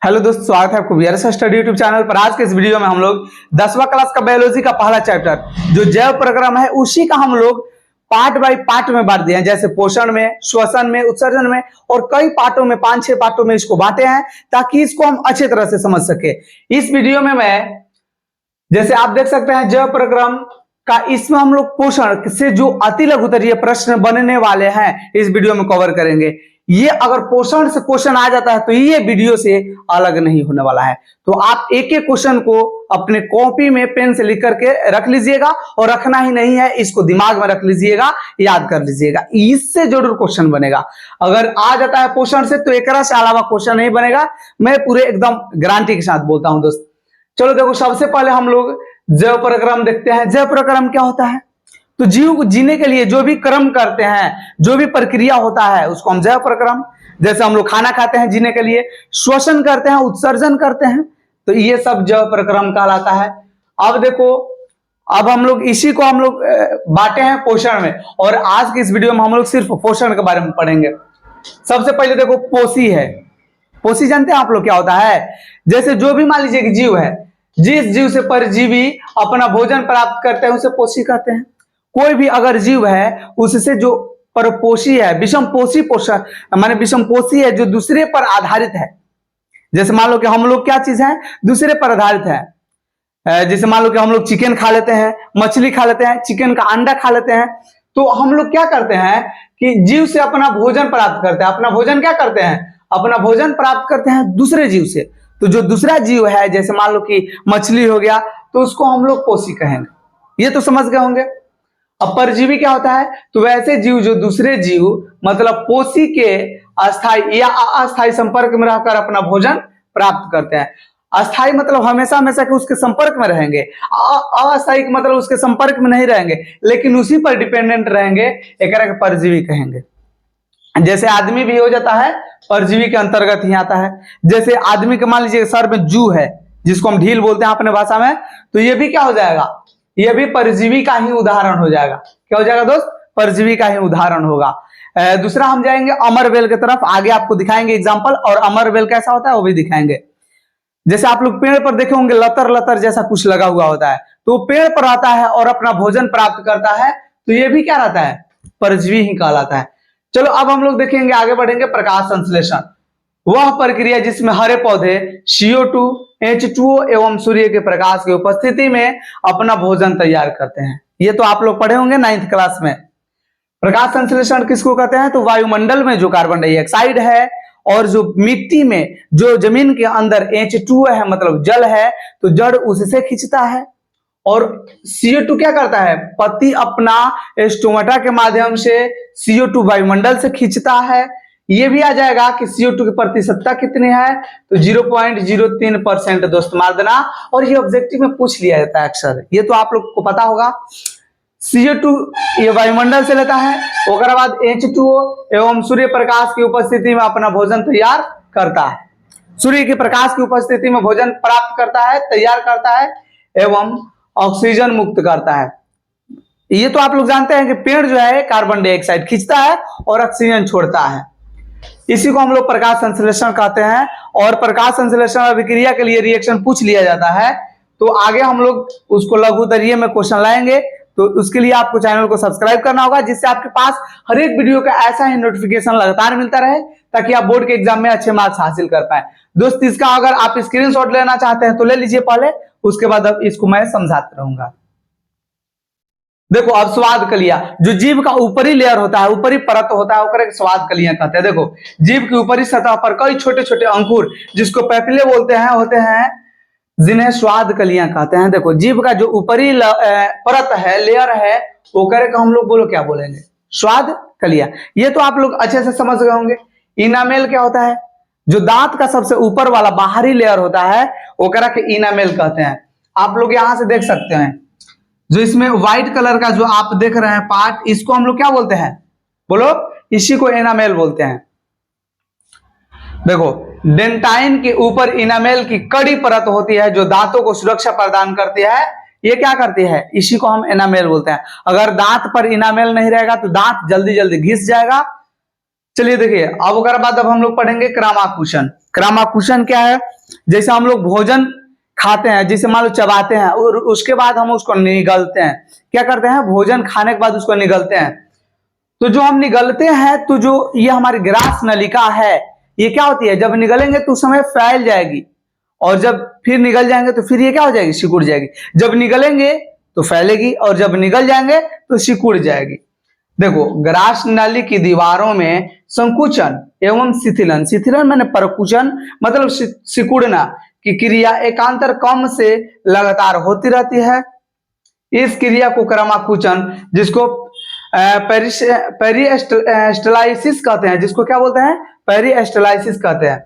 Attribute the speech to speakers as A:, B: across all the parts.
A: Hello दोस्त, स्वागत है आपको वीआरएस स्टडी यूट्यूब चैनल पर। आज के इस वीडियो में हम लोग 10वां क्लास का बायोलॉजी का पहला चैप्टर जो जैव प्रक्रम है उसी का हम लोग पार्ट बाय पार्ट में बांट दिए हैं। जैसे पोषण में, श्वसन में, उत्सर्जन में और कई पार्टों में 5-6 पार्टों में इसको बांटे हैं ताकि इसको हम अच्छे तरह से समझ सके। इस वीडियो में मैं जैसे आप देख सकते हैं जैव प्रक्रम का, इसमें हम लोग पोषण से जो अति लघुत्तरीय प्रश्न बनने वाले हैं इस वीडियो में कवर करेंगे। ये अगर पोषण से क्वेश्चन आ जाता है तो ये वीडियो से अलग नहीं होने वाला है। तो आप एक एक क्वेश्चन को अपने कॉपी में पेन से लिख करके रख लीजिएगा और रखना ही नहीं है, इसको दिमाग में रख लीजिएगा, याद कर लीजिएगा, इससे जरूर क्वेश्चन बनेगा। अगर आ जाता है पोषण से तो एक से अलावा क्वेश्चन नहीं बनेगा, मैं पूरे एकदम गारंटी के साथ बोलता हूं दोस्त। चलो देखो, सबसे पहले हम लोग जैव प्रक्रम देखते हैं। जैव प्रक्रम क्या होता है? तो जीव को जीने के लिए जो भी क्रम करते हैं, जो भी प्रक्रिया होता है उसको हम जैव प्रक्रम। जैसे हम लोग खाना खाते हैं जीने के लिए, श्वसन करते हैं, उत्सर्जन करते हैं, तो ये सब जैव प्रक्रम कहलाता है। अब देखो, अब हम लोग इसी को हम लोग बांटे हैं पोषण में, और आज की इस वीडियो में हम लोग सिर्फ पोषण के बारे में पढ़ेंगे। सबसे पहले देखो, पोषी है। पोषी जानते हैं आप लोग क्या होता है? जैसे जो भी मान लीजिए कि जीव है, जिस जीव से परजीवी अपना भोजन प्राप्त करते हैं उसे पोषी कहते हैं। कोई भी अगर जीव है उससे जो परपोषी है, विषमपोषी पोषण माने विषमपोषी है, जो दूसरे पर आधारित है। जैसे मान लो कि हम लोग क्या चीज है, दूसरे पर आधारित है। जैसे मान लो कि हम लोग चिकन खा लेते हैं, मछली खा लेते हैं, चिकन का अंडा खा लेते हैं, तो हम लोग क्या करते हैं कि जीव से अपना भोजन प्राप्त करते हैं। अपना भोजन क्या करते हैं? अपना भोजन प्राप्त करते हैं दूसरे जीव से। तो जो दूसरा जीव है, जैसे मान लो कि मछली हो गया, तो उसको हम लोग पोषी कहेंगे। ये तो समझ गए होंगे। अब परजीवी क्या होता है? तो वैसे जीव जो दूसरे जीव मतलब पोषी के अस्थायी या अस्थायी संपर्क में रहकर अपना भोजन प्राप्त करते हैं। अस्थायी मतलब हमेशा हमेशा के उसके संपर्क में रहेंगे, अस्थायी मतलब उसके संपर्क में नहीं रहेंगे लेकिन उसी पर डिपेंडेंट रहेंगे, एक परजीवी कहेंगे। जैसे आदमी भी हो जाता है, परजीवी के अंतर्गत ही आता है। जैसे आदमी के मान लीजिए सर में जू है, जिसको हम ढील बोलते हैं अपने भाषा में, तो ये भी क्या हो जाएगा? ये भी परजीवी का ही उदाहरण हो जाएगा। क्या हो जाएगा दोस्त? परजीवी का ही उदाहरण होगा। दूसरा हम जाएंगे अमरवेल की तरफ, आगे आपको दिखाएंगे एग्जांपल, और अमरवेल कैसा होता है वो भी दिखाएंगे। जैसे आप लोग पेड़ पर देखे होंगे लतर लतर जैसा कुछ लगा हुआ होता है, तो पेड़ पर आता है और अपना भोजन प्राप्त करता है, तो ये भी क्या रहता है? परजीवी ही कहलाता है। चलो अब हम लोग देखेंगे, आगे बढ़ेंगे, प्रकाश संश्लेषण। वह प्रक्रिया जिसमें हरे पौधे CO2, H2O एवं सूर्य के प्रकाश की उपस्थिति में अपना भोजन तैयार करते हैं। ये तो आप लोग पढ़े होंगे 9th क्लास में। प्रकाश संश्लेषण किसको कहते हैं? तो वायुमंडल में जो कार्बन डाइऑक्साइड है और जो मिट्टी में, जो जमीन के अंदर H2O है मतलब जल है, तो जड़ उससे खींचता है, और CO2 क्या करता है? पत्ती अपना स्टोमेटा के माध्यम से CO2 वायुमंडल से खींचता है। ये भी आ जाएगा कि CO2 की प्रतिशतता कितनी है, तो 0.03% दोस्त मार देना, और ये ऑब्जेक्टिव में पूछ लिया जाता है अक्सर, ये तो आप लोग को पता होगा। CO2 ये वायुमंडल से लेता है, उसके बाद H2O एवं सूर्य प्रकाश की उपस्थिति में अपना भोजन तैयार करता है। सूर्य के प्रकाश की उपस्थिति में भोजन प्राप्त करता है, तैयार करता है एवं ऑक्सीजन मुक्त करता है। ये तो आप लोग जानते हैं कि पेड़ जो है कार्बन डाइऑक्साइड खींचता है और ऑक्सीजन छोड़ता है। इसी को हम लोग प्रकाश संश्लेषण कहते हैं। और प्रकाश संश्लेषण अभिक्रिया के लिए रिएक्शन पूछ लिया जाता है, तो आगे हम लोग उसको लघुत्तरीय में क्वेश्चन लाएंगे। तो उसके लिए आपको चैनल को सब्सक्राइब करना होगा, जिससे आपके पास हर एक वीडियो का ऐसा ही नोटिफिकेशन लगातार मिलता रहे, ताकि आप बोर्ड के एग्जाम में अच्छे मार्क्स हासिल कर पाए। दोस्त, इसका अगर आप स्क्रीनशॉट लेना चाहते हैं तो ले लीजिए पहले, उसके बाद अब इसको मैं समझाता रहूंगा। देखो, अब स्वाद कलियां, जो जीव का ऊपरी लेयर होता है, ऊपरी परत होता है, ओकरे स्वाद कलियां कहते हैं। देखो, जीव की ऊपरी सतह पर कई छोटे छोटे अंकुर, जिसको पैपिले बोलते हैं, होते हैं, जिन्हें स्वाद कलियां कहते हैं। देखो, जीव का जो ऊपरी परत है, लेयर है, ओकरे को हम लोग बोलो क्या बोलेंगे? स्वाद कलियां। ये तो आप लोग अच्छे से समझ गए होंगे। इनामेल क्या होता है? जो दांत का सबसे ऊपर वाला बाहरी लेयर होता है, ओकरा के इनामेल कहते हैं। आप लोग यहां से देख सकते हैं, जो इसमें व्हाइट कलर का जो आप देख रहे हैं पार्ट, इसको हम लोग क्या बोलते हैं? बोलो, इसी को एनामेल बोलते हैं। देखो, डेंटाइन के ऊपर इनामेल की कड़ी परत होती है, जो दांतों को सुरक्षा प्रदान करती है। ये क्या करती है? इसी को हम एनामेल बोलते हैं। अगर दांत पर इनामेल नहीं रहेगा तो दांत जल्दी जल्दी घिस जाएगा। चलिए देखिए, अब ओकर बाद अब हम लोग पढ़ेंगे क्रमाकुशन। क्रमाकुशन क्या है? जैसे हम लोग भोजन खाते हैं, जैसे मान लो चबाते हैं और उसके बाद हम उसको निगलते हैं। क्या करते हैं? भोजन खाने के बाद उसको निगलते हैं। तो जो हम निगलते हैं, तो जो ये हमारी ग्रास नलिका है, ये क्या होती है? जब निगलेंगे तो उस समय फैल जाएगी, और जब फिर निगल जाएंगे तो फिर ये क्या हो जाएगी? सिकुड़ जाएगी। जब निगलेंगे तो फैलेगी, और जब निगल जाएंगे तो सिकुड़ जाएगी। देखो, ग्रास नली की दीवारों में संकुचन एवं शिथिलन, शिथिलन माने परकुचन मतलब सिकुड़ना की क्रिया एकांतर क्रम से लगातार होती रहती है। इस क्रिया को क्रमाकुचन, जिसको पेरिस्टलाइसिस कहते हैं, जिसको क्या बोलते हैं? पेरिस्टलाइसिस कहते हैं।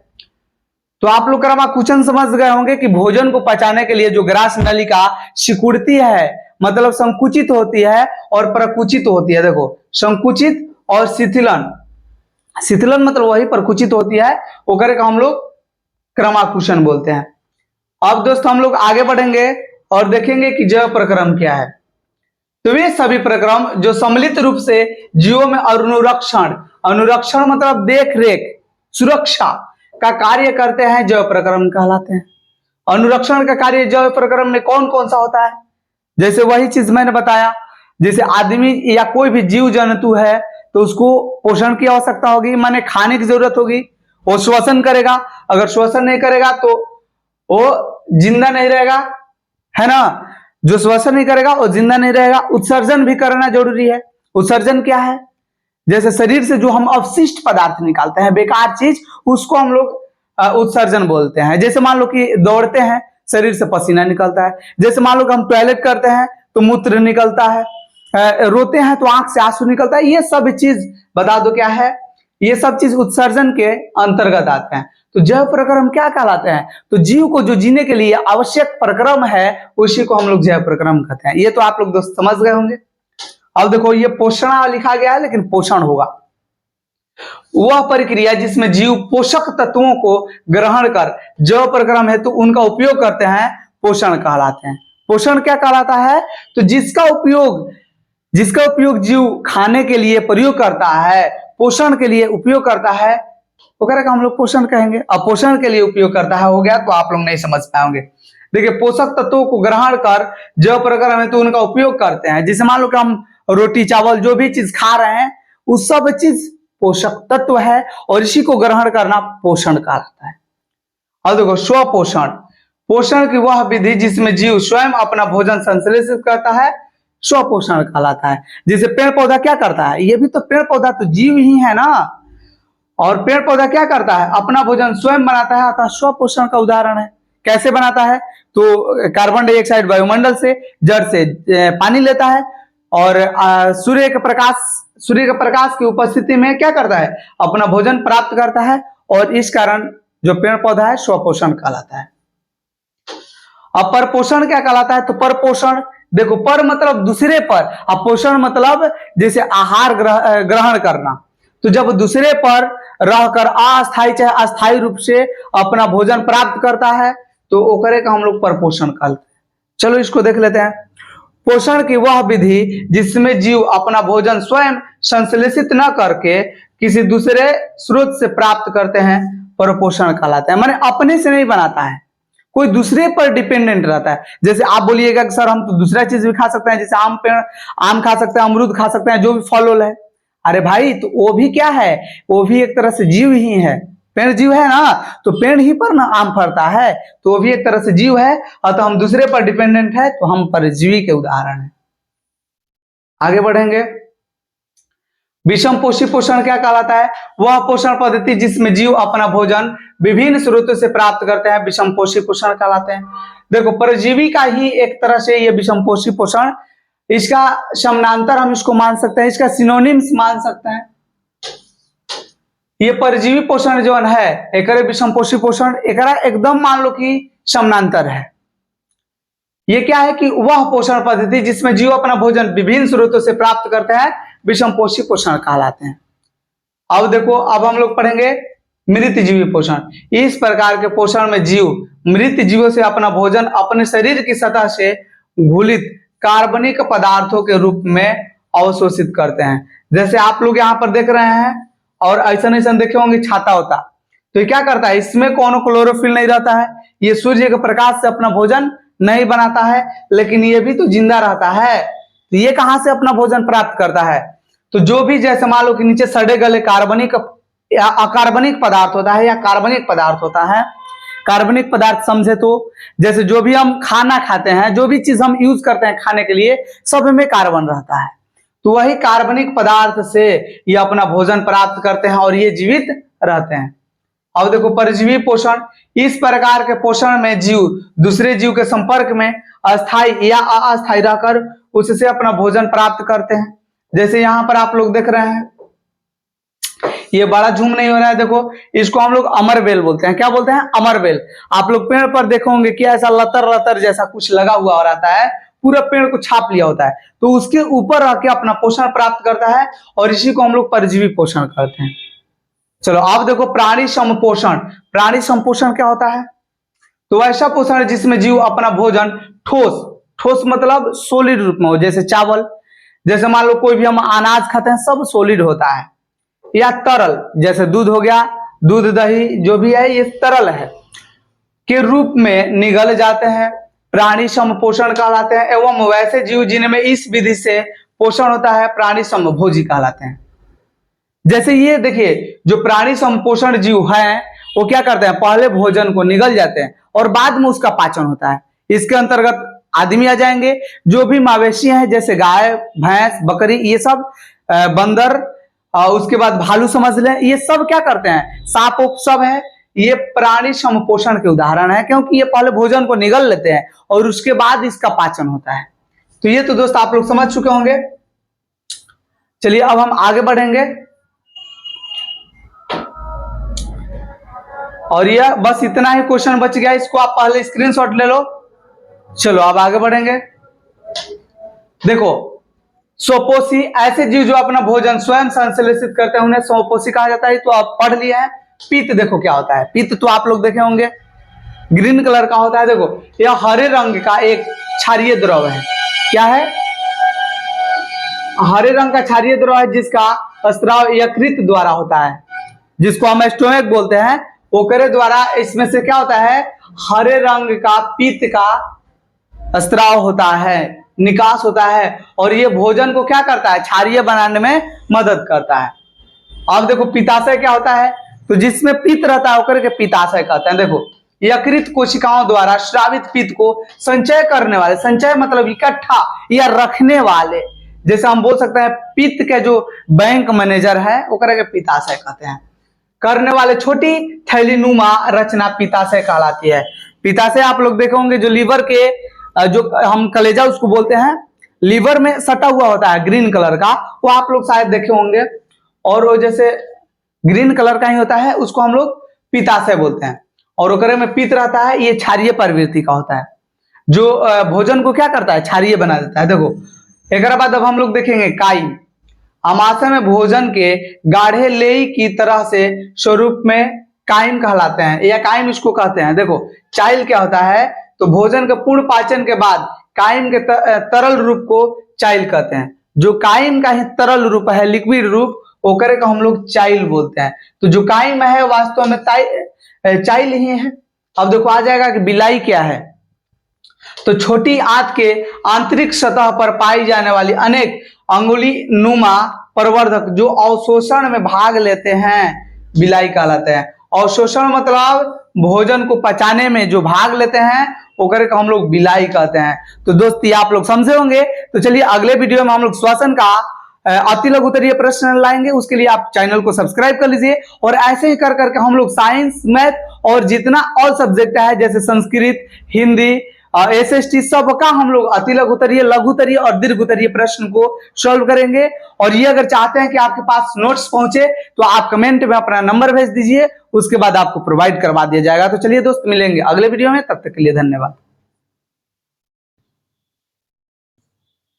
A: तो आप लोग क्रमाकुचन समझ गए होंगे कि भोजन को पचाने के लिए जो ग्रास नलिका सिकुड़ती है, मतलब संकुचित होती है और प्रकुचित होती है। देखो, संकुचित और शिथिलन, शिथिलन मतलब वही प्रकुचित होती है, ओकरे का हम लोग क्रमाकुशन बोलते हैं। अब दोस्तों हम लोग आगे बढ़ेंगे और देखेंगे कि जैव प्रक्रम क्या है। तो वे सभी प्रक्रम जो सम्मिलित रूप से जीवों में अनुरक्षण, अनुरक्षण मतलब देख रेख, सुरक्षा का कार्य करते हैं, जैव प्रक्रम कहलाते हैं। अनुरक्षण का कार्य जैव प्रक्रम में कौन कौन सा होता है? जैसे वही चीज मैंने बताया, जैसे आदमी या कोई भी जीव जंतु है तो उसको पोषण की आवश्यकता होगी, माने खाने की जरूरत होगी, वो श्वसन करेगा। अगर श्वसन नहीं करेगा तो वो जिंदा नहीं रहेगा, है ना? जो श्वसन नहीं करेगा वो जिंदा नहीं रहेगा। उत्सर्जन भी करना जरूरी है। उत्सर्जन क्या है? जैसे शरीर से जो हम अवशिष्ट पदार्थ निकालते हैं, बेकार चीज, उसको हम लोग उत्सर्जन बोलते हैं। जैसे मान लो कि दौड़ते हैं, शरीर से पसीना निकलता है। जैसे मान लो कि हम टॉयलेट करते हैं तो मूत्र निकलता है, रोते हैं तो आंख से आंसू निकलता है। ये सब चीज बता दो क्या है? ये सब चीज उत्सर्जन के अंतर्गत आते हैं। तो जैव प्रक्रम क्या कहलाते हैं? तो जीव को जो जीने के लिए आवश्यक प्रक्रम है, उसी को हम लोग जैव प्रक्रम कहते हैं। ये तो आप लोग दोस्त समझ गए होंगे। अब देखो, ये पोषण लिखा गया है, लेकिन पोषण होगा वह प्रक्रिया जिसमें जीव पोषक तत्वों को ग्रहण कर जैव प्रक्रम है तो उनका उपयोग करते हैं, पोषण कहलाते हैं। पोषण क्या कहलाता है? तो जिसका उपयोग जीव खाने के लिए प्रयोग करता है, पोषण के लिए उपयोग करता है, वगैरह का हम लोग पोषण कहेंगे। अब पोषण के लिए उपयोग करता है हो गया, तो आप लोग नहीं समझ पाएंगे। देखिए, पोषक तत्वों को ग्रहण कर जैव प्रक्रम है तो उनका उपयोग करते हैं। जैसे मान लो कि हम रोटी चावल जो भी चीज खा रहे हैं, उस सब चीज पोषक तत्व है, और इसी को ग्रहण करना पोषण कहलाता है। अब देखो, स्वपोषण, पोषण की वह विधि जिसमें जीव स्वयं अपना भोजन संश्लेषित करता है, स्वपोषण कहलाता है। जैसे पेड़ पौधा क्या करता है? ये भी तो पेड़ पौधा तो जीव ही है ना। और पेड़ पौधा क्या करता है? अपना भोजन स्वयं बनाता है, अतः स्वपोषण का उदाहरण है। कैसे बनाता है? तो कार्बन डाइऑक्साइड वायुमंडल से, जड़ से पानी लेता है, और सूर्य के प्रकाश की उपस्थिति में क्या करता है? अपना भोजन प्राप्त करता है, और इस कारण जो पेड़ पौधा है स्वपोषण कहलाता है। अब परपोषण क्या कहलाता है? तो परपोषण, देखो, पर मतलब दूसरे पर, अब पोषण मतलब जैसे आहार ग्रहण करना। तो जब दूसरे पर रहकर अस्थायी चाहे अस्थायी रूप से अपना भोजन प्राप्त करता है, तो ओकरे का हम लोग परपोषण कहते हैं। चलो इसको देख लेते हैं। पोषण की वह विधि जिसमें जीव अपना भोजन स्वयं संश्लेषित न करके किसी दूसरे स्रोत से प्राप्त करते हैं, परपोषण कहलाता है। माने अपने से नहीं बनाता है, कोई दूसरे पर डिपेंडेंट रहता है। जैसे आप बोलिएगा कि सर हम तो दूसरा चीज भी खा सकते हैं, जैसे आम खा सकते हैं, अमरूद खा सकते हैं, जो भी फल वल है। अरे भाई, तो वो भी क्या है? वो भी एक तरह से जीव ही है। पेड़ जीव है ना, तो पेड़ ही पर ना आम फलता है, तो वो भी एक तरह से जीव है। अतः हम दूसरे पर डिपेंडेंट है, तो हम परजीवी के उदाहरण है। आगे बढ़ेंगे। विषम पोषी पोषण क्या कहलाता है? वह पोषण पद्धति जिसमें जीव अपना भोजन विभिन्न स्रोतों से प्राप्त करते हैं, विषम पोषी पोषण कहलाते हैं। देखो, परजीवी का ही एक तरह से ये विषम पोषी पोषण, इसका समानांतर हम इसको मान सकते हैं, इसका सिनोनिम्स मान सकते हैं। ये परजीवी पोषण जो है, एक विषम पोषी पोषण, एक एकदम मान लो कि समानांतर है। ये क्या है कि वह पोषण पद्धति जिसमें जीव अपना भोजन विभिन्न स्रोतों से प्राप्त करते हैं, विषम पोषी पोषण कहलाते हैं। अब देखो, अब हम लोग पढ़ेंगे मृत जीवी पोषण। इस प्रकार के पोषण में जीव मृत जीवों से अपना भोजन अपने शरीर की सतह से घुलित कार्बनिक पदार्थों के रूप में अवशोषित करते हैं। जैसे आप लोग यहाँ पर देख रहे हैं, और ऐसा ऐसा देखे होंगे छाता होता, तो ये क्या करता है, इसमें कोनो क्लोरोफिल नहीं रहता है, ये सूर्य के प्रकाश से अपना भोजन नहीं बनाता है, लेकिन ये भी तो जिंदा रहता है, तो ये कहां से अपना भोजन प्राप्त करता है। तो जो भी जैसे मान लो कि नीचे सड़े गले कार्बनिक या अकार्बनिक पदार्थ होता है या कार्बनिक पदार्थ होता है, कार्बनिक पदार्थ समझे तो जैसे जो भी हम खाना खाते हैं, जो भी चीज हम यूज करते हैं खाने के लिए, सब में कार्बन रहता है, तो वही कार्बनिक पदार्थ से ये अपना भोजन प्राप्त करते हैं और ये जीवित रहते हैं। अब देखो परजीवी पोषण, इस प्रकार के पोषण में जीव दूसरे जीव के संपर्क में अस्थायी या अस्थायी रहकर उससे अपना भोजन प्राप्त करते हैं। जैसे यहाँ पर आप लोग देख रहे हैं, ये बड़ा झूम नहीं हो रहा है, देखो इसको हम लोग अमरबेल बोलते हैं। क्या बोलते हैं? अमरबेल। आप लोग पेड़ पर देखोगे कि ऐसा लतर लतर जैसा कुछ लगा हुआ रहता है, पूरा पेड़ को छाप लिया होता है, तो उसके ऊपर आके अपना पोषण प्राप्त करता है और इसी को हम लोग परजीवी पोषण कहते हैं। चलो आप देखो प्राणी संपोषण। प्राणी संपोषण क्या होता है? तो ऐसा पोषण है जिसमें जीव अपना भोजन ठोस, ठोस मतलब सॉलिड रूप में हो, जैसे चावल, जैसे मान लो कोई भी हम अनाज खाते हैं सब सॉलिड होता है, या तरल जैसे दूध हो गया, दूध दही जो भी है ये तरल है के रूप में निगल जाते हैं, प्राणी समपोषण कहलाते हैं। एवं वैसे जीव जिनमें इस विधि से पोषण होता है प्राणी समभोजी कहलाते हैं। जैसे ये देखिए जो प्राणी संपोषण जीव हैं वो क्या करते हैं, पहले भोजन को निगल जाते हैं और बाद में उसका पाचन होता है। इसके अंतर्गत आदमी आ जाएंगे, जो भी मवेशी हैं जैसे गाय भैंस बकरी ये सब, बंदर, उसके बाद भालू समझ लें, ये सब क्या करते हैं, सांप उप सब है, ये प्राणी समपोषण के उदाहरण है, क्योंकि ये पहले भोजन को निगल लेते हैं और उसके बाद इसका पाचन होता है। तो ये तो दोस्त आप लोग समझ चुके होंगे। चलिए अब हम आगे बढ़ेंगे और यह बस इतना ही क्वेश्चन बच गया, इसको आप पहले स्क्रीनशॉट ले लो। चलो अब आगे बढ़ेंगे। देखो स्वपोषी, ऐसे जीव जो अपना भोजन स्वयं संश्लेषित करते हैं उन्हें स्वपोषी कहा जाता है। तो आप पढ़ लिए हैं। पित्त देखो क्या होता है, पित्त तो आप लोग देखे होंगे, ग्रीन कलर का होता है। देखो यह हरे रंग का एक क्षारीय द्रव है। क्या है? हरे रंग का क्षारीय द्रव है जिसका स्राव यकृत द्वारा होता है, जिसको हम स्टोमक बोलते हैं। ओकरे द्वारा इसमें से क्या होता है, हरे रंग का पित्त का स्राव होता है, निकास होता है, और ये भोजन को क्या करता है, क्षारीय बनाने में मदद करता है। अब देखो पित्ताशय क्या होता है, तो जिसमें पित्त रहता है ओकरे के पित्ताशय कहते हैं। देखो यकृत कोशिकाओं द्वारा स्रावित पित्त को संचय करने वाले, संचय मतलब इकट्ठा या रखने वाले, जैसे हम बोल सकते हैं पित्त के जो बैंक मैनेजर है ओकरे के पित्ताशय कहते हैं, करने वाले छोटी थैलीनुमा रचना पित्ताशय कहलाती है। पित्ताशय आप लोग देखे होंगे जो लीवर के, जो हम कलेजा उसको बोलते हैं, लीवर में सटा हुआ होता है ग्रीन कलर का, वो आप लोग शायद देखे होंगे, और वो जैसे ग्रीन कलर का ही होता है उसको हम लोग पित्ताशय बोलते हैं, और ओकरे में पित्त रहता है, ये क्षारीय प्रवृत्ति का होता है, जो भोजन को क्या करता है, क्षारीय बना देता है। देखो एक बाद अब हम लोग देखेंगे काइम। आमाशय में भोजन के गाढ़े लेई की तरह से स्वरूप में काइम कहलाते हैं, या काइम इसको कहते हैं। देखो चाइल क्या होता है, तो भोजन के पूर्ण पाचन के बाद काइम के तरल रूप को चाइल कहते हैं। जो काइम का ही तरल रूप है, लिक्विड रूप, ओकरे को हम लोग चाइल बोलते हैं। तो जो काइम है वास्तव में चाइल ही है। अब देखो आ जाएगा कि बिलाई क्या है, तो छोटी आंत के आंतरिक सतह पर पाई जाने वाली अनेक अंगुली नुमा प्रवर्धक जो अवशोषण में भाग लेते हैं बिलाई कहलाते हैं। अवशोषण मतलब भोजन को पचाने में जो भाग लेते हैं ओकरे को हम लोग बिलाई कहते हैं। तो दोस्त ये आप लोग समझे होंगे। तो चलिए अगले वीडियो में हम लोग श्वसन का अति लघुत्तरीय प्रश्न लाएंगे, उसके लिए आप चैनल को सब्सक्राइब कर लीजिए। और ऐसे ही कर करके हम लोग साइंस, मैथ और जितना ऑल सब्जेक्ट है जैसे संस्कृत, हिंदी, SST सबका हम लोग अति लघुत्तरीय, लघुत्तरीय और दीर्घोत्तरीय प्रश्न को सॉल्व करेंगे। और ये अगर चाहते हैं कि आपके पास नोट्स पहुंचे तो आप कमेंट में अपना नंबर भेज दीजिए, उसके बाद आपको प्रोवाइड करवा दिया जाएगा। तो चलिए दोस्त मिलेंगे अगले वीडियो में, तब तक के लिए धन्यवाद।